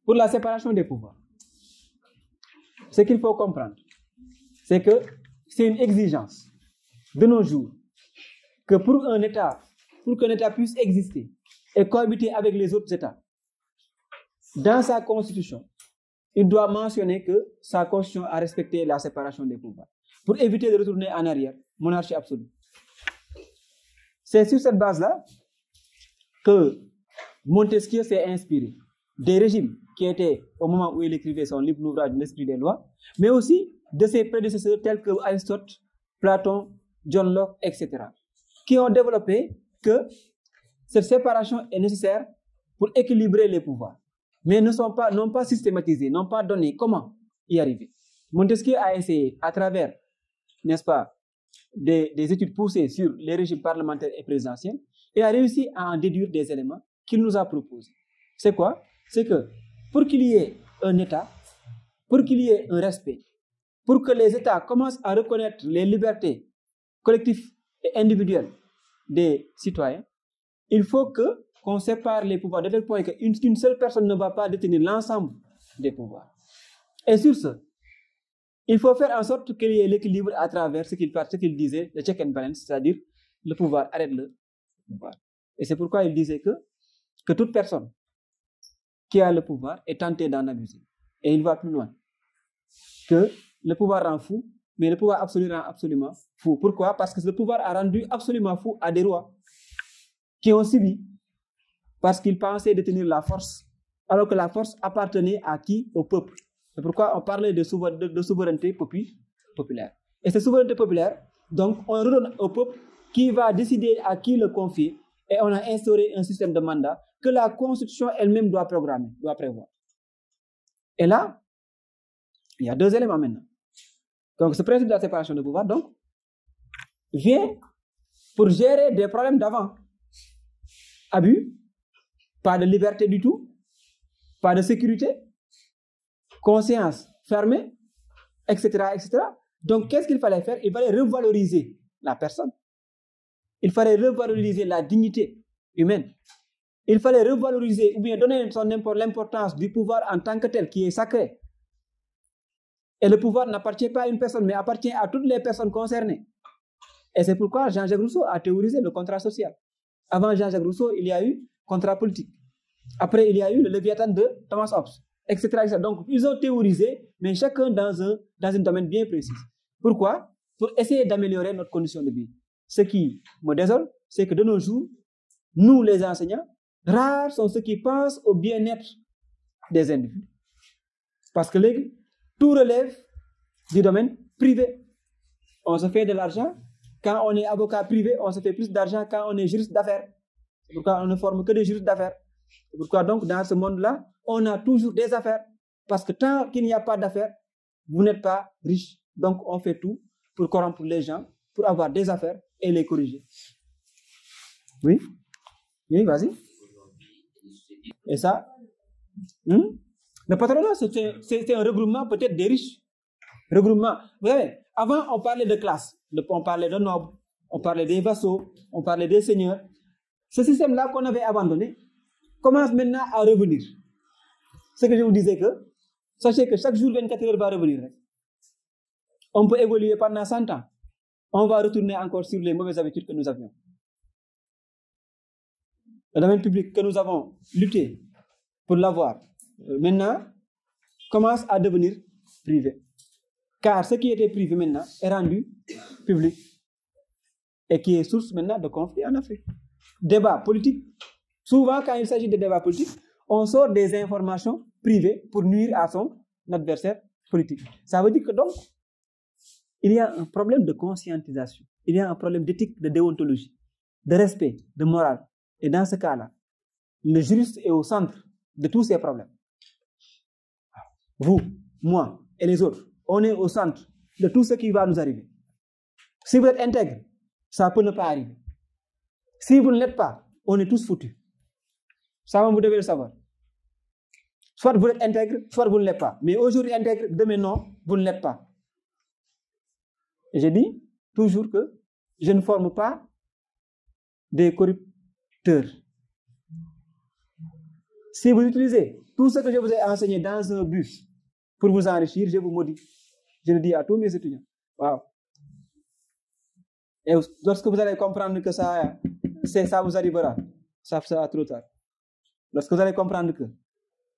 pour la séparation des pouvoirs. Ce qu'il faut comprendre, c'est que c'est une exigence de nos jours que pour qu'un État puisse exister et cohabiter avec les autres États, dans sa constitution, il doit mentionner que sa constitution a respecté la séparation des pouvoirs pour éviter de retourner en arrière, monarchie absolue. C'est sur cette base-là que Montesquieu s'est inspiré des régimes qui étaient, au moment où il écrivait son livre L'ouvrage de l'esprit des lois, mais aussi de ses prédécesseurs tels que Aristote, Platon, John Locke, etc., qui ont développé que cette séparation est nécessaire pour équilibrer les pouvoirs, mais n'ont pas systématisé, n'ont pas donné comment y arriver. Montesquieu a essayé, à travers, n'est-ce pas, des études poussées sur les régimes parlementaires et présidentiels, et a réussi à en déduire des éléments qu'il nous a proposés. C'est quoi? C'est que pour qu'il y ait un État, pour qu'il y ait un respect, pour que les États commencent à reconnaître les libertés collectives et individuelles des citoyens, il faut qu'on sépare les pouvoirs de tel point qu'une seule personne ne va pas détenir l'ensemble des pouvoirs. Et sur ce, il faut faire en sorte qu'il y ait l'équilibre à travers ce qu'il disait, le check and balance, c'est-à-dire le pouvoir arrête le pouvoir. Et c'est pourquoi il disait que toute personne qui a le pouvoir est tentée d'en abuser. Et il va plus loin. Que le pouvoir rend fou, mais le pouvoir absolu rend absolument fou. Pourquoi? Parce que le pouvoir a rendu absolument fou à des rois qui ont subi parce qu'ils pensaient détenir la force, alors que la force appartenait à qui? Au peuple. C'est pourquoi on parlait de souveraineté populaire. Et cette souveraineté populaire, donc, on redonne au peuple qui va décider à qui le confier, et on a instauré un système de mandat que la Constitution elle-même doit programmer, doit prévoir. Et là, il y a deux éléments maintenant. Donc, ce principe de la séparation de pouvoir, donc, vient pour gérer des problèmes d'avant. Abus, pas de liberté du tout, pas de sécurité, conscience fermée, etc., etc. Donc, qu'est-ce qu'il fallait faire? Il fallait revaloriser la personne. Il fallait revaloriser la dignité humaine. Il fallait revaloriser ou bien donner l'importance du pouvoir en tant que tel, qui est sacré. Et le pouvoir n'appartient pas à une personne, mais appartient à toutes les personnes concernées. Et c'est pourquoi Jean-Jacques Rousseau a théorisé le contrat social. Avant Jean-Jacques Rousseau, il y a eu contrat politique. Après, il y a eu le Léviathan de Thomas Hobbes, etc., etc. Donc, ils ont théorisé, mais chacun dans un domaine bien précis. Pourquoi? Pour essayer d'améliorer notre condition de vie. Ce qui me désole, c'est que de nos jours, nous, les enseignants, rares sont ceux qui pensent au bien-être des individus. Parce que tout relève du domaine privé. On se fait de l'argent. Quand on est avocat privé, on se fait plus d'argent quand on est juriste d'affaires. C'est pourquoi on ne forme que des juristes d'affaires. C'est pourquoi donc, dans ce monde-là, on a toujours des affaires. Parce que tant qu'il n'y a pas d'affaires, vous n'êtes pas riche. Donc, on fait tout pour corrompre les gens, pour avoir des affaires et les corriger. Oui? Oui, vas-y. Et ça? Le patronat, c'est un regroupement peut-être des riches. Regroupement. Vous savez, avant, on parlait de classe. On parlait de nobles, on parlait des vassaux, on parlait des seigneurs. Ce système-là qu'on avait abandonné commence maintenant à revenir. Ce que je vous disais que, sachez que chaque jour, 24 heures va revenir. On peut évoluer pendant 100 ans. On va retourner encore sur les mauvaises habitudes que nous avions. Le domaine public que nous avons lutté pour l'avoir, maintenant, commence à devenir privé. Car ce qui était privé maintenant est rendu public et qui est source maintenant de conflits en Afrique. Débat politique. Souvent, quand il s'agit de débats politiques, on sort des informations privées pour nuire à son adversaire politique. Ça veut dire que donc, il y a un problème de conscientisation, il y a un problème d'éthique, de déontologie, de respect, de morale. Et dans ce cas-là, le juriste est au centre de tous ces problèmes. Vous, moi et les autres, on est au centre de tout ce qui va nous arriver. Si vous êtes intègre, ça peut ne pas arriver. Si vous ne l'êtes pas, on est tous foutus. Ça, vous devez le savoir. Soit vous êtes intègre, soit vous ne l'êtes pas. Mais aujourd'hui intègre, demain non, vous ne l'êtes pas. Et je dis toujours que je ne forme pas des corrupteurs. Si vous utilisez tout ce que je vous ai enseigné dans un bus pour vous enrichir, je vous maudis. Je le dis à tous mes étudiants. Wow. Et lorsque vous allez comprendre que ça vous arrivera, ça sera trop tard. Lorsque vous allez comprendre que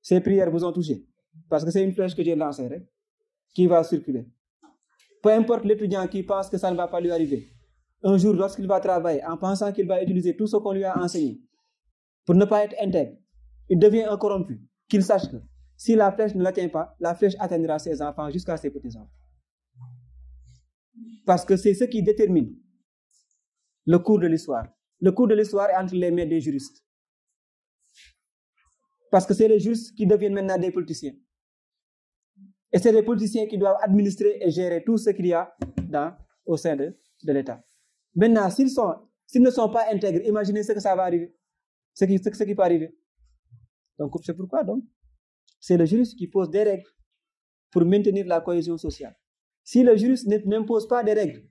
ces prières vous ont touché, parce que c'est une flèche que j'ai lancée, qui va circuler. Peu importe l'étudiant qui pense que ça ne va pas lui arriver. Un jour, lorsqu'il va travailler, en pensant qu'il va utiliser tout ce qu'on lui a enseigné, pour ne pas être intègre, il devient un corrompu. Qu'il sache que si la flèche ne l'atteint pas, la flèche atteindra ses enfants jusqu'à ses petits-enfants. Parce que c'est ce qui détermine le cours de l'histoire. Le cours de l'histoire est entre les mains des juristes. Parce que c'est les juristes qui deviennent maintenant des politiciens. Et c'est les politiciens qui doivent administrer et gérer tout ce qu'il y a au sein de l'État. Maintenant, s'ils ne sont pas intègres, imaginez ce que ça va arriver. Ce qui peut arriver. Donc, c'est pourquoi, c'est le juriste qui pose des règles pour maintenir la cohésion sociale. Si le juriste n'impose pas des règles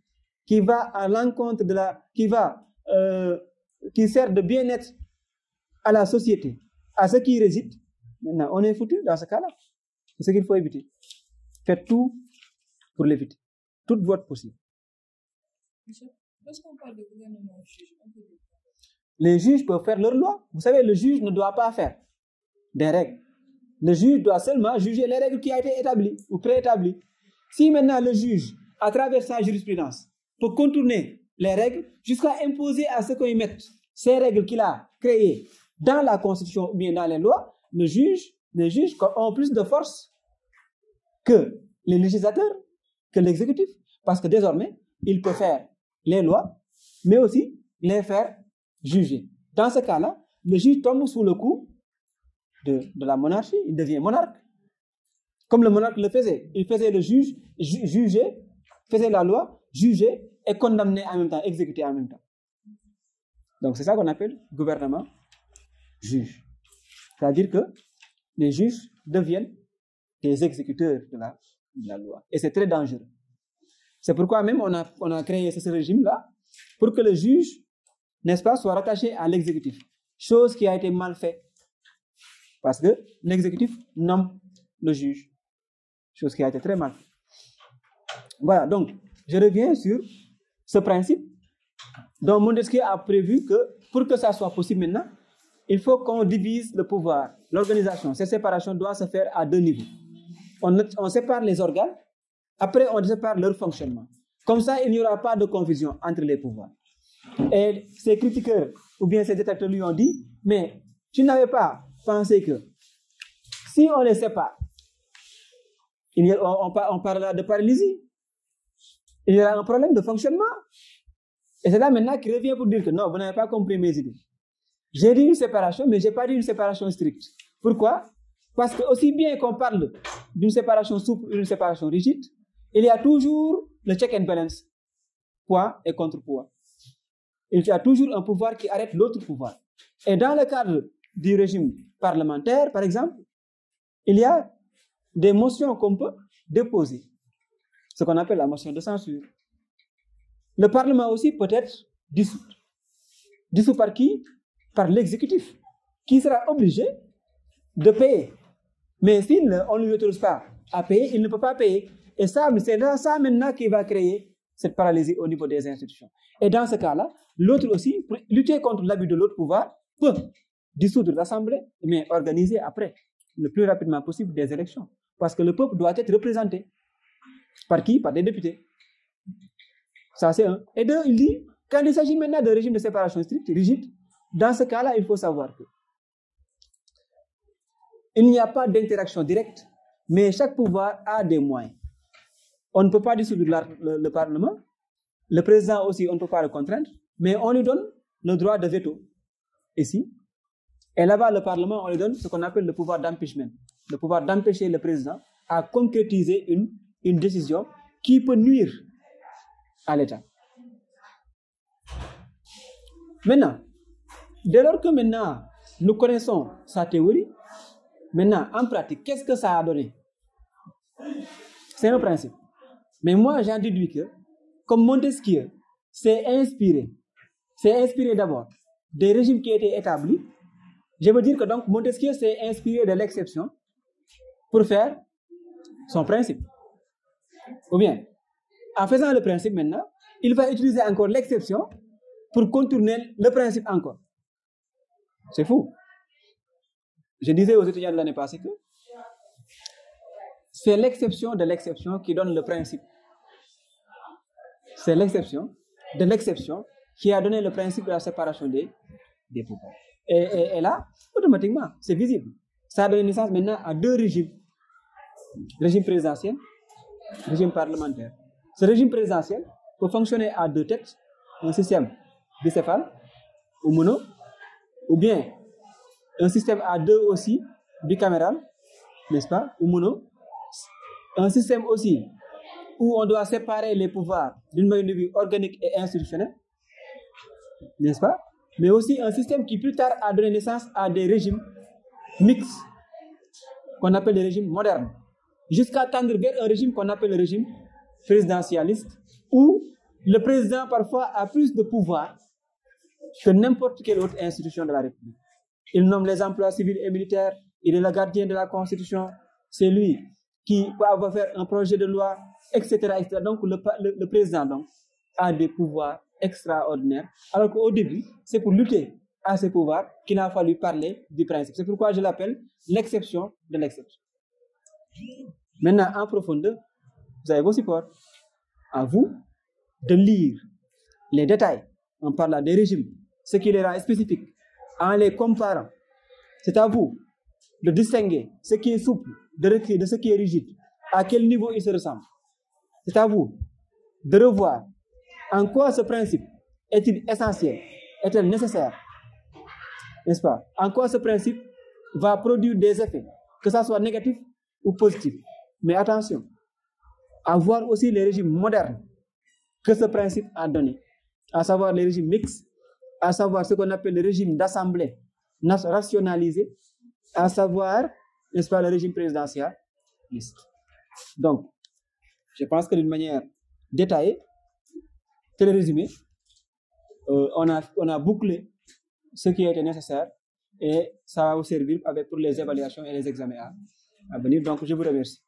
qui va à l'encontre qui sert de bien-être à la société, à ceux qui y résident, maintenant, on est foutu dans ce cas-là. C'est ce qu'il faut éviter. Faites tout pour l'éviter. Toute voie possible. Lorsqu'on parle de gouvernement juge, les juges peuvent faire leur loi. Vous savez, le juge ne doit pas faire des règles. Le juge doit seulement juger les règles qui ont été établies ou préétablies. Si maintenant le juge, à travers sa jurisprudence, peut contourner les règles jusqu'à imposer à ceux qui mettent ces règles qu'il a créées dans la Constitution ou bien dans les lois, les juges ont plus de force que les législateurs, que l'exécutif. Parce que désormais, il peut faire les lois, mais aussi les faire juger. Dans ce cas-là, le juge tombe sous le coup de la monarchie, il devient monarque. Comme le monarque le faisait. Il faisait le juge, juger, faisait la loi, juger et condamner en même temps, exécuter en même temps. Donc c'est ça qu'on appelle gouvernement juge. C'est-à-dire que les juges deviennent des exécuteurs de la loi. Et c'est très dangereux. C'est pourquoi même on a créé ce régime-là pour que le juge, n'est-ce pas, soit rattaché à l'exécutif. Chose qui a été mal faite. Parce que l'exécutif nomme le juge. Chose qui a été très mal faite. Voilà, donc, je reviens sur ce principe dont Montesquieu a prévu que pour que ça soit possible maintenant, il faut qu'on divise le pouvoir, l'organisation. Cette séparation doit se faire à deux niveaux. On sépare les organes, après on sépare leur fonctionnement. Comme ça, il n'y aura pas de confusion entre les pouvoirs. Et ces critiqueurs, ou bien ces détracteurs lui ont dit, mais tu n'avais pas pensé que si on les sépare, on parlera de paralysie, il y aura un problème de fonctionnement. Et c'est là maintenant qu'il revient pour dire que non, vous n'avez pas compris mes idées. J'ai dit une séparation, mais je n'ai pas dit une séparation stricte. Pourquoi? Parce que aussi bien qu'on parle d'une séparation souple ou d'une séparation rigide, il y a toujours le check and balance, poids et contre-poids. Il y a toujours un pouvoir qui arrête l'autre pouvoir. Et dans le cadre du régime parlementaire, par exemple, il y a des motions qu'on peut déposer, ce qu'on appelle la motion de censure. Le Parlement aussi peut être dissous. Dissous par qui? Par l'exécutif, qui sera obligé de payer. Mais si on ne lui autorise pas à payer, il ne peut pas payer. Et ça, c'est ça maintenant qui va créer cette paralysie au niveau des institutions. Et dans ce cas-là, l'autre aussi, pour lutter contre l'abus de l'autre pouvoir, peut dissoudre l'Assemblée, mais organiser après, le plus rapidement possible, des élections. Parce que le peuple doit être représenté. Par qui? Par des députés. Ça, c'est un. Et deux, il dit, quand il s'agit maintenant d'un régime de séparation stricte, rigide, dans ce cas-là, il faut savoir que il n'y a pas d'interaction directe, mais chaque pouvoir a des moyens. On ne peut pas dissoudre le Parlement. Le président aussi, on ne peut pas le contraindre, mais on lui donne le droit de veto. Ici. Et là-bas, le Parlement, on lui donne ce qu'on appelle le pouvoir d'empêchement. Le pouvoir d'empêcher le président à concrétiser une décision qui peut nuire à l'État. Maintenant, dès lors que maintenant nous connaissons sa théorie, maintenant, en pratique, qu'est-ce que ça a donné? C'est un principe. Mais moi, j'en déduis que, comme Montesquieu s'est inspiré d'abord des régimes qui étaient établis, Je veux dire que donc Montesquieu s'est inspiré de l'exception pour faire son principe. Ou bien, en faisant le principe maintenant, il va utiliser encore l'exception pour contourner le principe encore. C'est fou. Je disais aux étudiants de l'année passée que c'est l'exception de l'exception qui donne le principe. C'est l'exception de l'exception qui a donné le principe de la séparation des pouvoirs. Et là, automatiquement, c'est visible. Ça a donné naissance maintenant à deux régimes. Régime présidentiel, régime parlementaire. Ce régime présidentiel peut fonctionner à deux têtes, un système bicéphale ou mono, ou bien un système à deux aussi, bicaméral, n'est-ce pas, ou mono. Un système aussi où on doit séparer les pouvoirs d'une manière de vue organique et institutionnelle, n'est-ce pas? Mais aussi un système qui plus tard a donné naissance à des régimes mixtes, qu'on appelle des régimes modernes, jusqu'à tendre vers un régime qu'on appelle le régime présidentialiste, où le président parfois a plus de pouvoir que n'importe quelle autre institution de la République. Il nomme les emplois civils et militaires, il est le gardien de la Constitution, c'est lui qui va faire un projet de loi, etc. etc. Donc le président donc, a des pouvoirs extraordinaires, alors qu'au début, c'est pour lutter à ces pouvoirs qu'il a fallu parler du principe. C'est pourquoi je l'appelle l'exception de l'exception. Maintenant, en profondeur, vous avez vos supports. À vous de lire les détails. On parle des régimes, ce qui les rend spécifiques, en les comparant. C'est à vous de distinguer ce qui est souple de ce qui est rigide, à quel niveau ils se ressemblent. C'est à vous de revoir en quoi ce principe est-il essentiel, est-il nécessaire, n'est-ce pas? En quoi ce principe va produire des effets, que ça soit négatif ou positif. Mais attention, à voir aussi les régimes modernes que ce principe a donné, à savoir les régimes mixtes, à savoir ce qu'on appelle le régime d'assemblée rationalisé, à savoir, n'est-ce pas, le régime présidentiel. Donc, je pense que d'une manière détaillée, tel résumé, on a bouclé ce qui était nécessaire et ça va vous servir pour les évaluations et les examens à venir. Donc, je vous remercie.